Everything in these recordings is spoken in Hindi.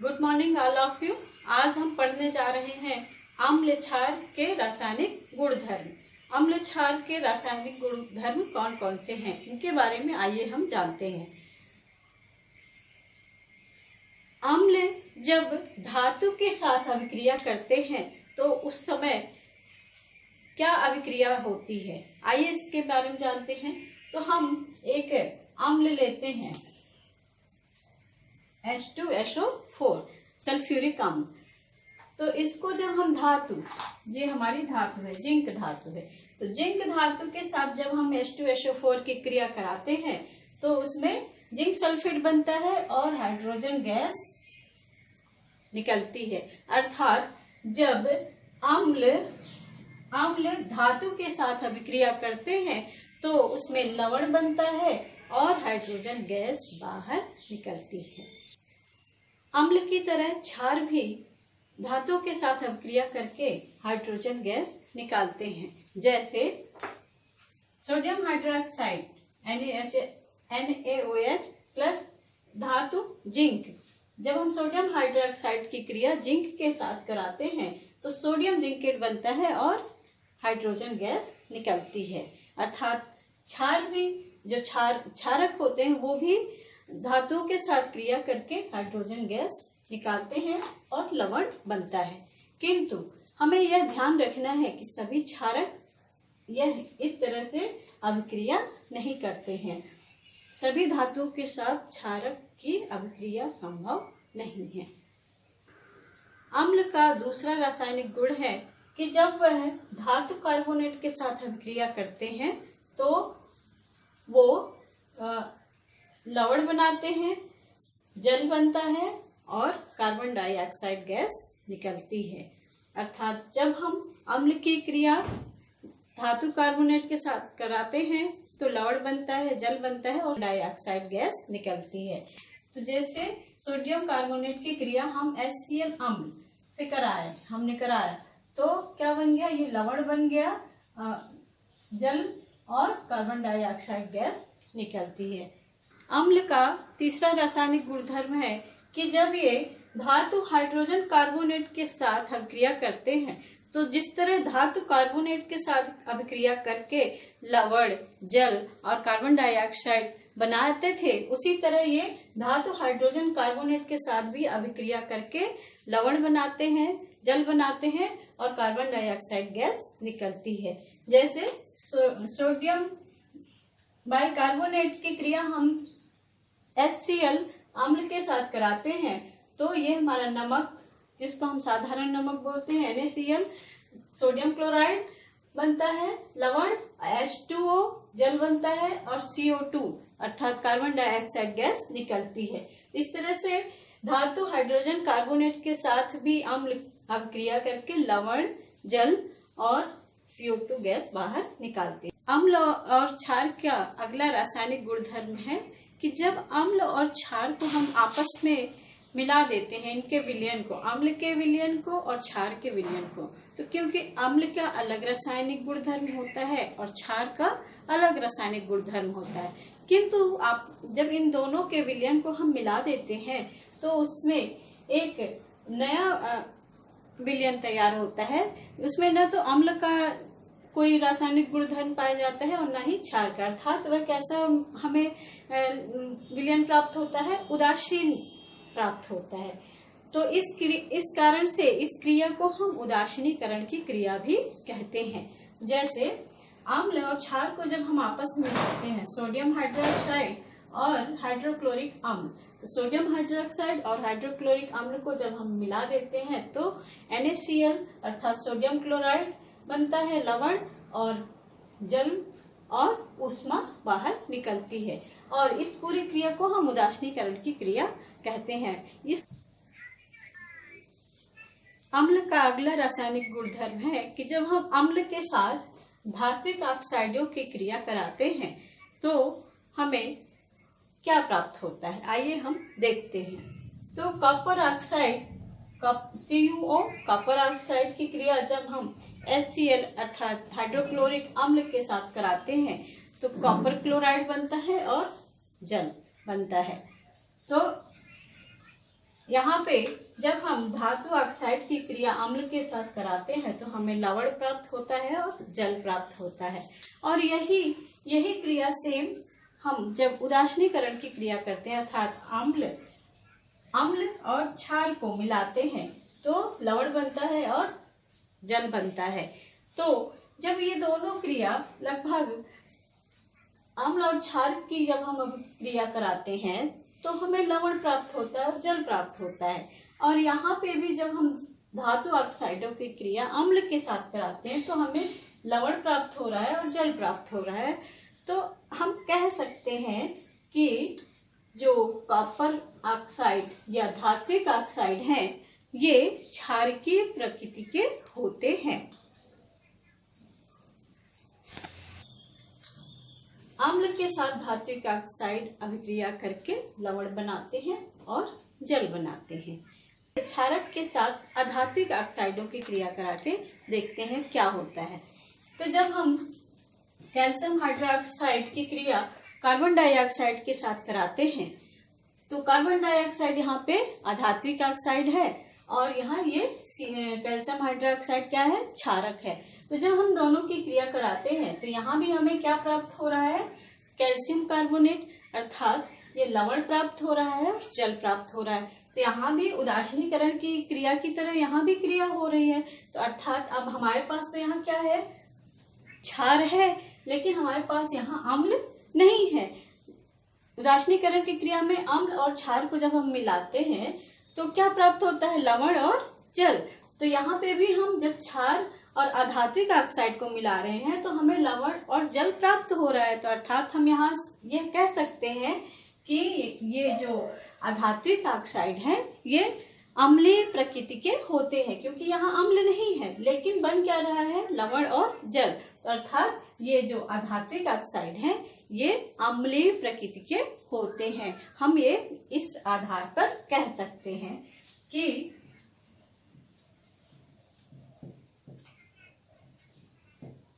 Good morning all of you. आज हम पढ़ने जा रहे हैं अम्ल क्षार के रासायनिक गुणधर्म। अम्ल क्षार के रासायनिक गुणधर्म कौन कौन से हैं, इनके बारे में आइए हम जानते हैं। अम्ल जब धातु के साथ अभिक्रिया करते हैं तो उस समय क्या अभिक्रिया होती है, आइए इसके बारे में जानते हैं। तो हम एक अम्ल लेते हैं H2SO4 सल्फ्यूरिक अम्ल। तो इसको जब हम धातु, ये हमारी धातु है, जिंक धातु है, तो जिंक धातु के साथ जब हम H2SO4 की क्रिया कराते हैं तो उसमें जिंक सल्फेट बनता है और हाइड्रोजन गैस निकलती है। अर्थात जब अम्ल धातु के साथ अभिक्रिया करते हैं तो उसमें लवण बनता है और हाइड्रोजन गैस बाहर निकलती है। अम्ल की तरह क्षार भी धातु के साथ अभिक्रिया करके हाइड्रोजन गैस निकालते हैं, जैसे सोडियम हाइड्रोक्साइड NaOH प्लस धातु जिंक। जब हम सोडियम हाइड्रोक्साइड की क्रिया जिंक के साथ कराते हैं तो सोडियम जिंकेट बनता है और हाइड्रोजन गैस निकलती है। अर्थात क्षार भी, जो क्षारक होते हैं वो भी धातुओं के साथ क्रिया करके हाइड्रोजन गैस निकालते हैं और लवण बनता है। किंतु हमें यह ध्यान रखना है कि सभी क्षारक यह इस तरह से अभिक्रिया नहीं करते हैं। सभी धातुओं के साथ क्षारक की अभिक्रिया संभव नहीं है। अम्ल का दूसरा रासायनिक गुण है कि जब वह धातु कार्बोनेट के साथ अभिक्रिया करते हैं तो वो लवण बनाते हैं, जल बनता है और कार्बन डाइऑक्साइड गैस निकलती है। अर्थात जब हम अम्ल की क्रिया धातु कार्बोनेट के साथ कराते हैं तो लवण बनता है, जल बनता है और डाइऑक्साइड गैस निकलती है। तो जैसे सोडियम कार्बोनेट की क्रिया हम HCl अम्ल से हमने कराया तो क्या बन गया, ये लवण बन गया, जल और कार्बन डाइऑक्साइड गैस निकलती है। अम्ल का तीसरा रासायनिक गुणधर्म है कि जब ये धातु हाइड्रोजन कार्बोनेट के साथ अभिक्रिया करते हैं तो जिस तरह धातु कार्बोनेट के साथ अभिक्रिया करके लवण, जल और कार्बन डाइऑक्साइड बनाते थे, उसी तरह ये धातु हाइड्रोजन कार्बोनेट के साथ भी अभिक्रिया करके लवण बनाते हैं, जल बनाते हैं और कार्बन डाइऑक्साइड गैस निकलती है। जैसे सोडियम बाइकार्बोनेट की क्रिया हम HCl अम्ल के साथ कराते हैं तो ये हमारा नमक, जिसको हम साधारण नमक बोलते हैं, NaCl, सोडियम क्लोराइड बनता है, लवण H2O जल बनता है और CO2 अर्थात कार्बन डाइऑक्साइड गैस निकलती है। इस तरह से धातु हाइड्रोजन कार्बोनेट के साथ भी अम्ल अभिक्रिया करके लवण, जल और CO2 गैस बाहर निकालते हैं। अम्ल और क्षार का अगला रासायनिक गुणधर्म है कि जब अम्ल और क्षार को हम आपस में मिला देते हैं, इनके विलयन को, अम्ल के विलयन को और क्षार के विलयन को, तो क्योंकि अम्ल का अलग रासायनिक गुणधर्म होता है और क्षार का अलग रासायनिक गुणधर्म होता है, किंतु आप जब इन दोनों के विलयन को हम मिला देते हैं तो उसमें एक नया विलयन तैयार होता है। उसमें न तो अम्ल का कोई रासायनिक गुणधर्म पाया जाता है और न ही क्षार का। अर्थात वह कैसा हमें विलयन प्राप्त होता है, उदासीन प्राप्त होता है। तो इस कारण से इस क्रिया को हम उदासीनीकरण की क्रिया भी कहते हैं। जैसे अम्ल और क्षार को जब हम आपस में मिलाते हैं, सोडियम हाइड्रोक्साइड और हाइड्रोक्लोरिक अम्ल, तो सोडियम हाइड्रोक्साइड और हाइड्रोक्लोरिक अम्ल को जब हम मिला देते हैं तो NaCl अर्थात सोडियम क्लोराइड बनता है, लवण और जल और ऊष्मा बाहर निकलती है और इस पूरी क्रिया को हम उदासीनीकरण की क्रिया कहते हैं। इस अम्ल का अगला रासायनिक गुणधर्म है कि जब हम अम्ल के साथ धात्विक ऑक्साइडों की क्रिया कराते हैं तो हमें क्या प्राप्त होता है, आइए हम देखते हैं। तो copper oxide CuO copper oxide की क्रिया जब हम HCl अर्थात हाइड्रोक्लोरिक अम्ल के साथ कराते हैं तो कॉपर क्लोराइड बनता है और जल बनता है। तो यहाँ पे जब हम धातु ऑक्साइड की क्रिया अम्ल के साथ कराते हैं तो हमें लवण प्राप्त होता है और जल प्राप्त होता है। और यही क्रिया सेम हम जब उदासीनीकरण की क्रिया करते हैं अर्थात अम्ल और क्षार को मिलाते हैं तो लवण बनता है और जल बनता है। तो जब ये दोनों क्रिया लगभग अम्ल और क्षार की जब हम क्रिया कराते हैं तो हमें लवण प्राप्त होता है और जल प्राप्त होता है। और यहाँ पे भी जब हम धातु ऑक्साइडों की क्रिया अम्ल के साथ कराते हैं तो हमें लवण प्राप्त हो रहा है और जल प्राप्त हो रहा है। तो हम कह सकते हैं कि जो कॉपर ऑक्साइड या धात्विक ऑक्साइड हैं ये क्षारकीय प्रकृति के होते हैं। अम्ल के साथ धात्विक ऑक्साइड अभिक्रिया करके लवण बनाते हैं और जल बनाते हैं। क्षारक के साथ अधात्विक ऑक्साइडों की क्रिया करा के देखते हैं क्या होता है। तो जब हम कैल्शियम हाइड्रोक्साइड की क्रिया कार्बन डाइऑक्साइड के साथ कराते हैं तो कार्बन डाइऑक्साइड यहाँ पे अधात्विक ऑक्साइड है और यहाँ ये कैल्शियम हाइड्रोक्साइड क्या है, क्षारक है। तो जब हम दोनों की क्रिया कराते हैं तो यहाँ भी हमें क्या प्राप्त हो रहा है, कैल्शियम कार्बोनेट अर्थात ये लवण प्राप्त हो रहा है और जल प्राप्त हो रहा है। तो यहाँ भी उदासीनीकरण की क्रिया की तरह यहाँ भी क्रिया हो रही है। तो अर्थात अब हमारे पास तो यहाँ क्या है, क्षार है, लेकिन हमारे पास यहाँ अम्ल नहीं है। उदासीनीकरण की क्रिया में अम्ल और क्षार को जब हम मिलाते हैं तो क्या प्राप्त होता है, लवण और जल। तो यहाँ पे भी हम जब क्षार और अधात्विक ऑक्साइड को मिला रहे हैं तो हमें लवण और जल प्राप्त हो रहा है। तो अर्थात हम यहाँ ये कह सकते हैं कि ये जो अधात्विक ऑक्साइड है ये अम्लीय प्रकृति के होते हैं, क्योंकि यहाँ अम्ल नहीं है लेकिन बन क्या रहा है, लवण और जल। तो अर्थात ये जो अधात्विक ऑक्साइड है ये अम्लीय प्रकृति के होते हैं। हम ये इस आधार पर कह सकते हैं कि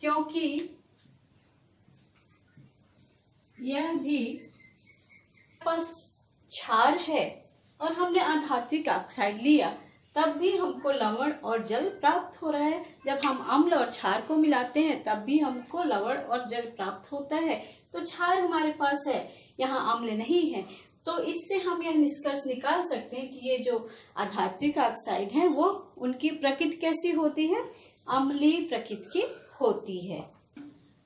क्योंकि यह भी बस क्षार है और हमने अधात्विक ऑक्साइड लिया तब भी हमको लवण और जल प्राप्त हो रहा है। जब हम अम्ल और क्षार को मिलाते हैं तब भी हमको लवण और जल प्राप्त होता है। तो क्षार हमारे पास है, यहाँ अम्ल नहीं है। तो इससे हम यह निष्कर्ष निकाल सकते हैं कि ये जो अधात्विक ऑक्साइड है वो उनकी प्रकृति कैसी होती है, अम्लीय प्रकृति की होती है।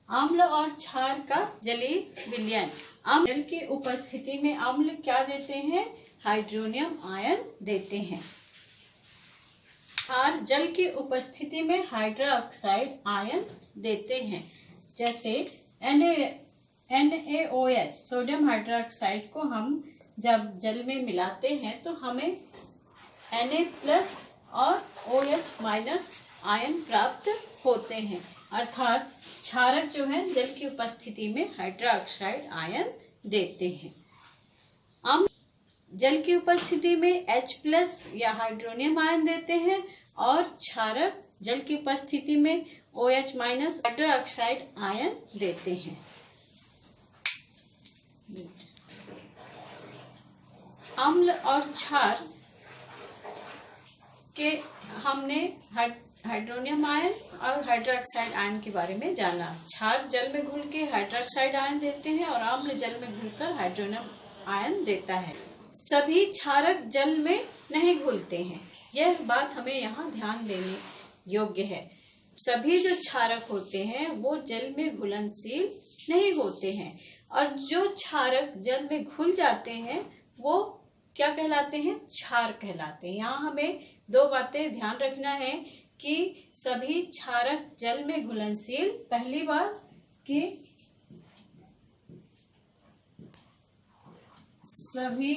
अम्ल और क्षार का जलीय विलयन। जल की उपस्थिति में अम्ल क्या देते हैं, हाइड्रोनियम आयन देते हैं। क्षार जल की उपस्थिति में हाइड्रोक्साइड आयन देते हैं। जैसे NaOH सोडियम हाइड्रोक्साइड को हम जब जल में मिलाते हैं तो हमें Na+ और OH- आयन प्राप्त होते हैं। अर्थात क्षारक जो है जल की उपस्थिति में हाइड्रोक्साइड आयन देते हैं। अम्ल जल की उपस्थिति में H+ या हाइड्रोनियम आयन देते हैं और क्षारक जल की उपस्थिति में OH- हाइड्रोक्साइड आयन देते हैं। अम्ल और क्षार के हमने हाइड्रोनियम आयन और हाइड्रोक्साइड आयन के बारे में जाना। क्षार जल में घुल के हाइड्रोक्साइड आयन देते हैं और अम्ल जल में घुलकर हाइड्रोनियम आयन देता है। सभी क्षारक जल में नहीं घुलते हैं, यह बात हमें यहाँ ध्यान देने योग्य है। सभी जो क्षारक होते हैं वो जल में घुलनशील नहीं होते हैं और जो क्षारक जल में घुल जाते हैं वो क्या कहलाते हैं, क्षार कहलाते हैं। यहाँ हमें दो बातें ध्यान रखना है कि सभी क्षारक जल में घुलनशील, पहली बात कि सभी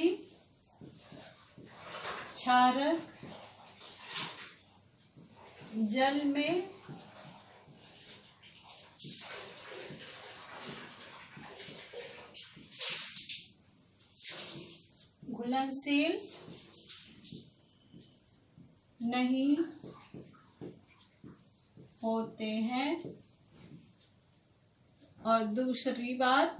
क्षारक जल में घुलनशील नहीं होते हैं। और दूसरी बात,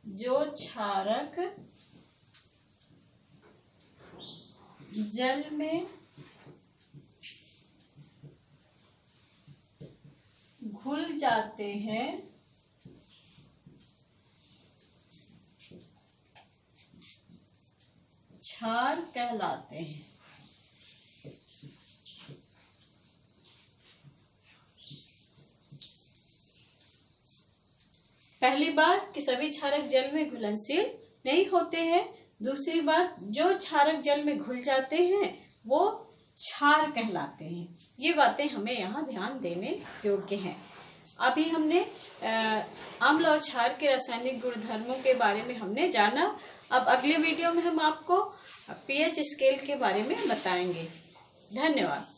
जो क्षारक जल में घुल जाते हैं क्षार कहलाते हैं। पहली बात कि सभी क्षारक जल में घुलनशील नहीं होते हैं। दूसरी बात, जो क्षारक जल में घुल जाते हैं वो क्षार कहलाते हैं। ये बातें हमें यहाँ ध्यान देने योग्य हैं। अभी हमने अम्ल और क्षार के रासायनिक गुणधर्मों के बारे में हमने जाना। अब अगले वीडियो में हम आपको पीएच स्केल के बारे में बताएंगे। धन्यवाद।